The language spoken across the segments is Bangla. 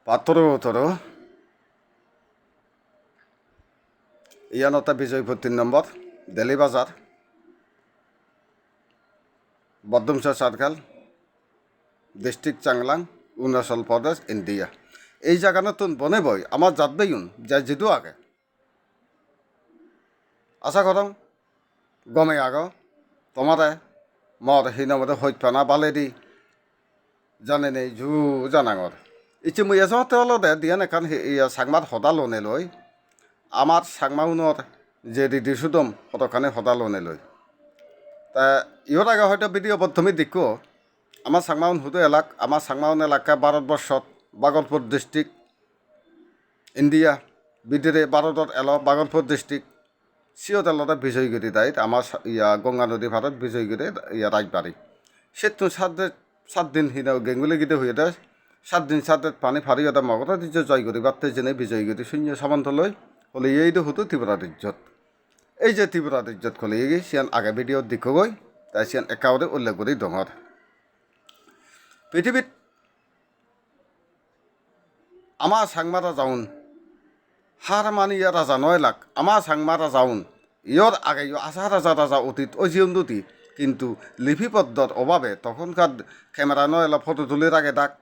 পাত্র ইয়ানতা বিজয়পুর 3 নম্বর দেলি বাজার বদ্দমশা circle district Changlang Arunachal Pradesh India এই জায়গা নতুন বনে বই আমার যাতবেইন যা জিদু আগে আশা করম গমে আগ তোমারে মর হিনমতে হইপানা বালেদি জানে নেই জু জানাঙর ইচ্ছে মুই এসমতে হলো দে দিয়ান এখান সাংমাত সদা লনে লই আমার সাংমাউনৰ যে দিদি সুদম কতখানি সদা লনে লই তা ইহর আগে হয়তো ভিডিও প্রথমে দেখো আমার সাংমাউন হুদু আমার সাংমাউন এলাকা ভারতবর্ষত বাগলপুর ডিস্ট্রিক্ট ইন্ডিয়া বিদিরে ভারতত বাগলপুর ডিস্ট্রিক্ট সিওত এলতে বিজয়গুৰি দায়িত আমার গঙ্গা নদী ভারত বিজয়গুৰি রাজবাড়ি সেতু 7 দিন হিনাও গেঙ্গুলি গিতে হয়ে দে 7 দিন 7 পানি ফারি ওটা মগতা দিচ্ছে জয়গুরি বাড়তে জেনে বিজয়গুরি শূন্য সামন্ত লই হলে এইটো হুতো ত্রিপুরার ইজ্জত এই যে ত্রিপুরার ইজ্জত খলে এই সিয়ান আগে ভিডিও দেখো গই তাই সিয়ান একাউরে উল্লেখ করি ডঙর পৃথিবীত আমার সাংমারা যাউন হার মানি রাজা 9 লাখ আমার সাংমারা যাউন ইয়র আগে আসা রাজা অতীত অজিয়ন্তি কিন্তু লিপিবদ্ধর অভাবে তখনকার ক্যামেরা নয় ফটো তুলির আগে ডাক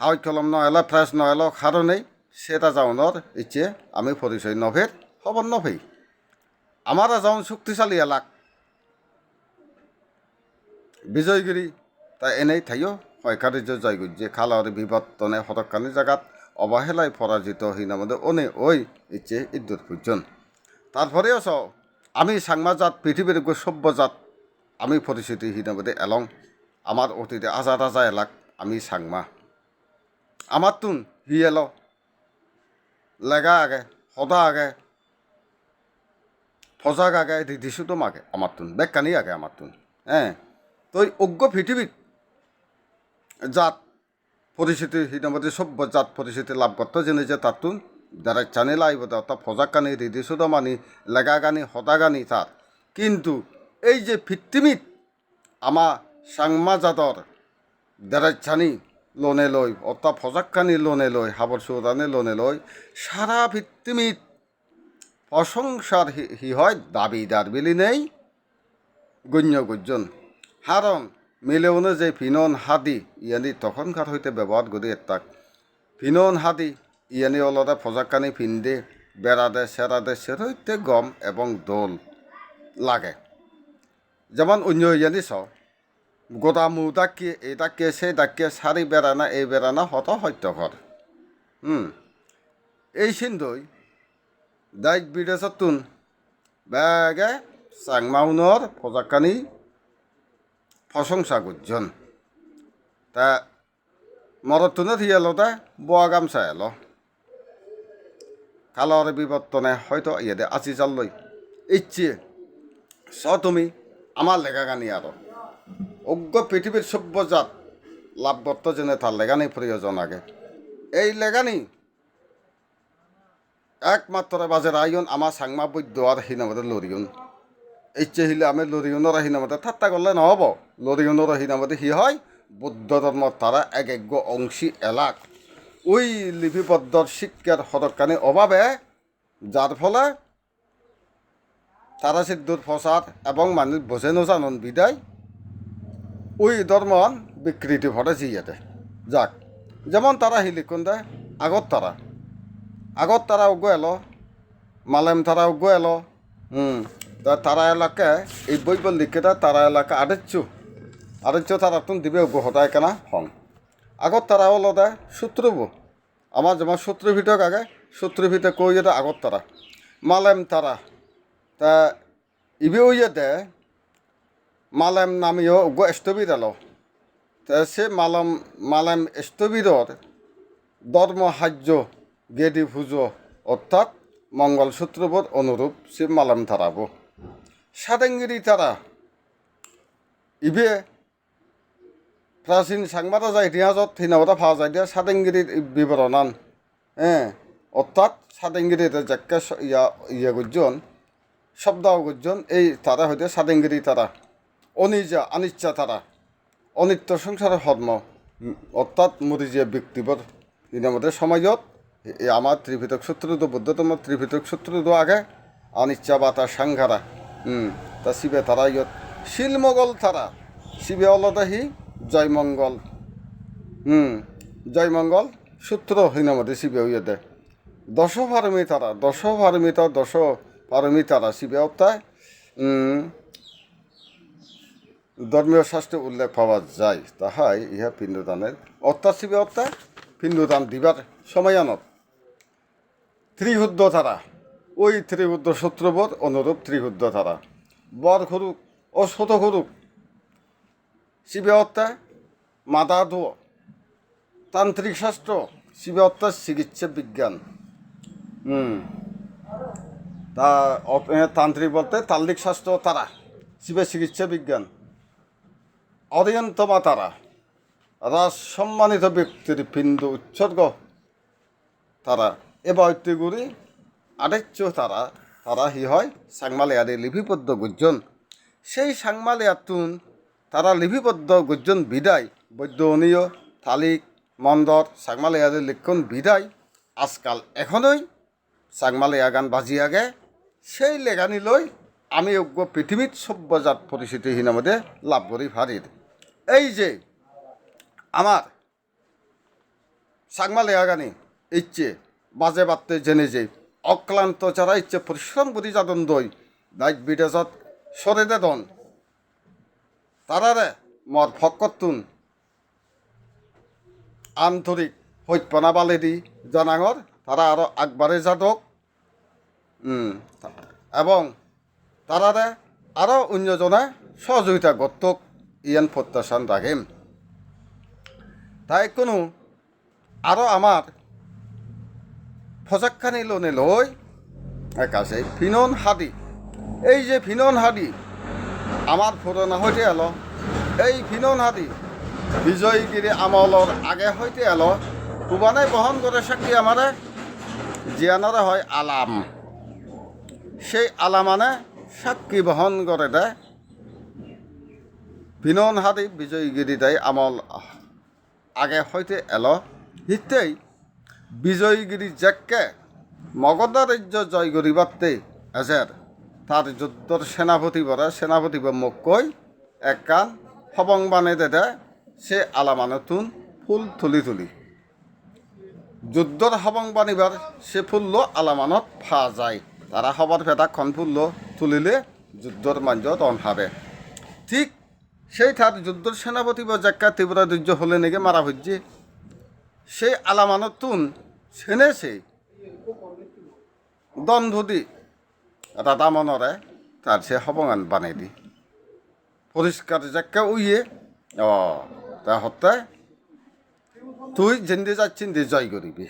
হাওয়াই কলম নয় ফ্রেশ নয় কারণেই সেটা যাওয়ানোর ইচ্ছে আমি পরিচয় নভের খবর নভেই আমার যাওন শক্তিশালী এলাক বিজয়গিরি তা এনেই থাইও হয়কারিজ জয়গুজ্জে খালার বিবর্তনে হতকানি জায়গাত অবহেলায় পরাজিত হিনামদে অনে ওই ইচ্ছে ইদ্যুৎ পূজন তারপরেও আমি সাংমাজাত পৃথিবীর সভ্যজাত আমি পরিচিতি হিনামদে এলং আমার অতীতে আজা রাজা এলাক আমি সাংমা আমার তুন হি এলো লেগা আগে সদা আগে ফজাক আগে দিদিশুতম আগে আমার তুন বেকানি আগে আমার তুন হ্যাঁ তো অজ্ঞ পৃথিবীত জাত পরিচিতি হিনামতি সভ্য জাত পরিচিতি লাভ করতে জেনে যে তাতুন যারা চানি লাইব তা ফজাক কানি দিদিশুতম আনি লেগা গানি সদা গানি তার কিন্তু এই যে পৃথিবীত আমার সাংমা জাতর দেরাচ্ছানি লোনে লই অর্থাৎ ফজাক্কানি লোনে লই হাবর সৌদানি লোনে লই সারা পৃথিবীত প্রশংসার হি হয় দাবিদার বিলি নেই গণ্য গুজন হারণ মিলেউনে যে ফিনন হাদি ইয়ানি তখনকার হইতে ব্যবহার করি এটাক ফিনন হাদি ইয়ানি অলরে ফজাক্কানি ফিন্দে বেড়া দে সেরা দে সে হইতে গম এবং দোল লাগে যেমন অন্য ইয়ানি গোটা মু ডাকিয়ে এই ডাকিয়ে সেই ডাকিয়ে সারি বেড়ানা এই বেড়ানা হত সত্যকর এই সিন্ধুই দায়িক বিদেশতুন বেগে চাংমাউনৰ ফজাক্কানি প্রশংসা গুজন তা মরতুনে থিয়ালো তা বোয়া গামছা এলো কালর বিবর্তনে হয়তো ইয়ে আজি জাল লই ইচ্ছে তুমি আমার লেখা গানি আরো অজ্ঞ পৃথিবীর সভ্যজাত লাভবর্ত যেনে তার লেগানি প্রয়োজন আগে এই লেগানি একমাত্র বাজের আইন আমার সাংমা বৈদ্য আর হিনামতে লরিয়ন ইচ্ছে হিলে আমি লরিয়নের হিনামতে ঠাট্টা করলে নহব লরিয়নের হিনামতে হি হয় বৌদ্ধ ধর্মর তারা এক অংশী এলাক ওই লিপিবদ্ধর শিক্ষার হতকানি অভাবে যার ফলে তারা সিদ্ধুর ফসাদ এবং মানুষ বোঝে নজানন বিদায় ওই ধর্মন বিকৃতি ঘটে জিয়াতে যাক যেমন তারা হিলিকুন দেয় আগত তারা উগ্র এলো মালেম তারা উগ্র এলো তারা এলাকা এই বই বল লিখে দেয় তারা এলাকা আড়াইশো তারা তুন দিবে উগ্র হতায় কেনা হং আগত তারা হলো দেয় শত্রুব আমার যেমন শত্রু ভিতক আগে শত্রু ভিতরে কই যেতে আগত তারা মালেম তারা তা ইবে ওইয়ে দেয় মালেম নামিও উগ্র স্থবির এলো তা সে মালেম স্থবিরর ধর্ম হাজ্য গেদি পুজো অর্থাৎ মঙ্গলসূত্রবোধ অনুরূপ সে মালেম তারাব সাদেঙ্গিরি তারা ইবে প্রাচীন সাংবাদা যায় ইতিহাসত হিনাবতা পাওয়া যায় দিয়া সাদেঙ্গিরির বিবরণান অর্থাৎ সাদেঙ্গিরিতে যাকে ইয়া গুজন শব্দ গুজন এই তারা হইতে সাদেঙ্গিরি তারা অনিজা আনিচ্ছা তারা অনিত্য সংসারের হর্ম অর্থাৎ মরি যে ব্যক্তিবর ইনামতে সমাজত আমার ত্রিপিটক সূত্রদ বুদ্ধতম ত্রিপিটক সূত্রদ আগে অনিচ্ছা বাতা সাংঘারা তা শিবে তারা ইয়ত শিলমঙ্গল তারা শিবে অলদাহি জয়মঙ্গল জয়মঙ্গল সূত্র হইনামতে শিবে ইয়ে দশ পারমি তারা শিবে অর্থাৎ ধর্মীয় শাস্ত্রে উল্লেখ পাওয়া যায় তাহাই ইহা পিণ্ডদানের অর্থাৎ শিবে অর্থাৎ পিণ্ডদান দিবার সময়নত ত্রিহুদ্ধ ধারা ওই ত্রিহুদ্ধ সূত্রবোধ অনুরূপ ত্রিহুদ্ধ ধারা বর ঘরুক ও শত ঘরুক শিবে অর্থাৎ মাদা ধোয় তান্ত্রিক শাস্ত্র শিবে অর্থাৎ চিকিৎসা বিজ্ঞান তা তান্ত্রিক বলতে তাল্লিক শাস্ত্র তারা শিবে চিকিৎসা বিজ্ঞান অরিয়ন্তমা তারা রাজ সম্মানিত ব্যক্তির পিণ্ড উৎসর্গ তারা এবার ঐত্যগুড়ি আরেচ্য তারা তারা হি হয় সাংমালিয়ারে লিপিবদ্ধ গুজন সেই সাংমালিয়াতুন তারা লিপিবদ্ধ গুজন বিদায় বৈদ্যনীয় থালিক মন্দর সাংমালিয়ারে লিখন বিদায় আজকাল এখনই সাংমালিয়া গান বাজি আগে সেই লেগানি লই আমি অজ্ঞ পৃথিবীত সভ্যজাত পরিস্থিতিহীন মধ্যে লাভ করি ভারির এই যে আমার সাংমালিয়া গানি ইচ্ছে বাজে বাড়তে জেনে যে অক্লান্ত যারা ইচ্ছে পরিশ্রম করি যাদন দই দায়িত্ব বিদেশত সরে দন তারারে মর ফকতুন আন্তরিক হৈপনা বালেদি জানাঙর তারা আরও আগবাড়ে যাদক এবং তারারে আরও অন্যজনে সহযোগিতা গত্তক ইয়ান প্রত্যাশান রাখেন তাই কোনো আরও আমার ফজাকখানি লোনে লই একাছে ফিনন হাদি এই যে ফিনন হাদি আমার পুরোনা হইতে এলো এই ফিনন হাদি বিজয়গিরি আমলর আগে হইতে এলো কুবানায় বহন করে সাক্ষী আমারে জিয়ানরে হয় আলাম সেই আলামানে সাক্ষী বহন করে দেয় ফিনন হাদি বিজয়গিরি দেয় আমল আগে হইতে এলো হিতেই বিজয়গিরি জ্যাককে মগধ রাজ্য জয় করিবাতে এজের তার যুদ্ধর সেনাপতি মুখ কই এক কান হবং বানে দে সে আলামানতুন ফুল তুলি যুদ্ধর হবং বানিবার সে ফুললো আলামানত ফা যায় তারা হবার ফেদাক্ষণ ফুললো তুলিলে যুদ্ধর মাঞ্জত অনহাবে ঠিক সেই তার যুদ্ধর সেনাপতি বা জ্যাক্কা তীব্র দুর্য হলে নেগে মারা হচ্ছে সেই আলামানতুন সেনেছে দ্বন্দ্বদি রাধা মনরে তার সে হবঙান বানাই দি পরিষ্কার যাকে উইয়ে তা হতে তুই যেন্দে যাচ্ছিন দিয়ে জয় করিবি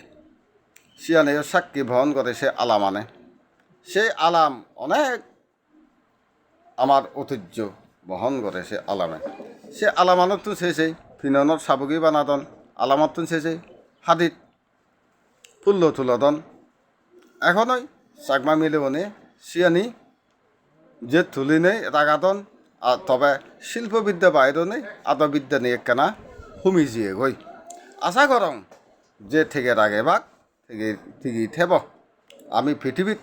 সিয়ানে সাক্ষী বহন করে সে আলামানে সেই আলাম অনেক আমার ঐতিহ্য বহন করে সে আলামে সে আলামানত তো সেই ফিননের সাবগী বানাদন আলামত তো সেই হাদিত ফুল্ল তুলদন এখনই চাকমা মিলেবনে সিয়ানি যে তুলি নেই রাগাদন আর তবে শিল্পবিদ্যা বাইরে নেই আদবিদ্যা নিয়ে কেনা হুমি জিয়ে গই আশা করং যে থেকে রাগে বাক থেকে ঠিকই থেব আমি পৃথিবীত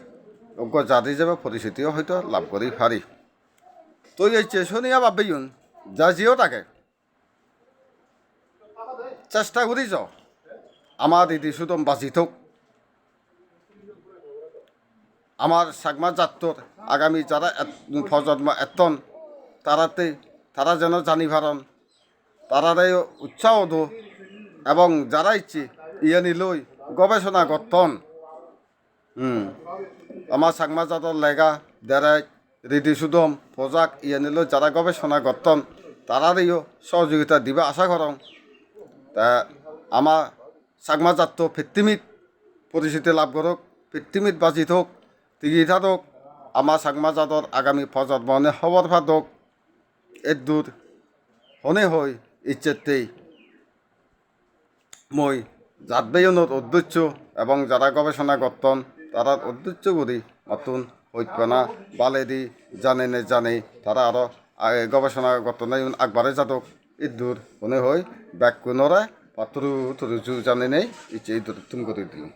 অজ্ঞ জাতি যাবে পরিস্থিতিও হয়তো লাভ করি পারি তো এই চেষনিয়া ভাবিউন যা জিও তাকে চেষ্টা করি যাও আমার দিদি সুতম বাঁচি থাক আমার সাগমা জাতর আগামী যারা প্রজন্ম এতন তারা যেন জানি ভারণ তারারাই উৎসাহ দো এবং যারা ইচ্ছে ইয়ানি লই গবেষণা করতন আমার সাগমা জাতর লেগা দেরাই রিদি সুদম পোজাক ইয়ানি লই যারা গবেষণা করতন তারারইও সহযোগিতা দিবা আশা করং তা আমার সাগমা জাত পৃথিবীত পরিচিতি লাভ করক পৃথিবীত বাজি থাক টিকি থাক আমার সাগমা জাতর আগামী প্রজন্মনে খবর ফাদক এদূর হনে হই ইচ্ছেতেই মই জাতবেয়নের উদ্দেশ্য এবং যারা গবেষণা করতন তারার উদ্দেশ্য করি নতুন হৈপনা বালেদি জানে নে জানে তারা আরও গবেষণা করতন আগবাড়ে যাতক ইদুর মনে হয় ব্যাক কোনরা পাত্র তোর জানে নেই ইচ্ছে ইদুর তুমি করে দিলাম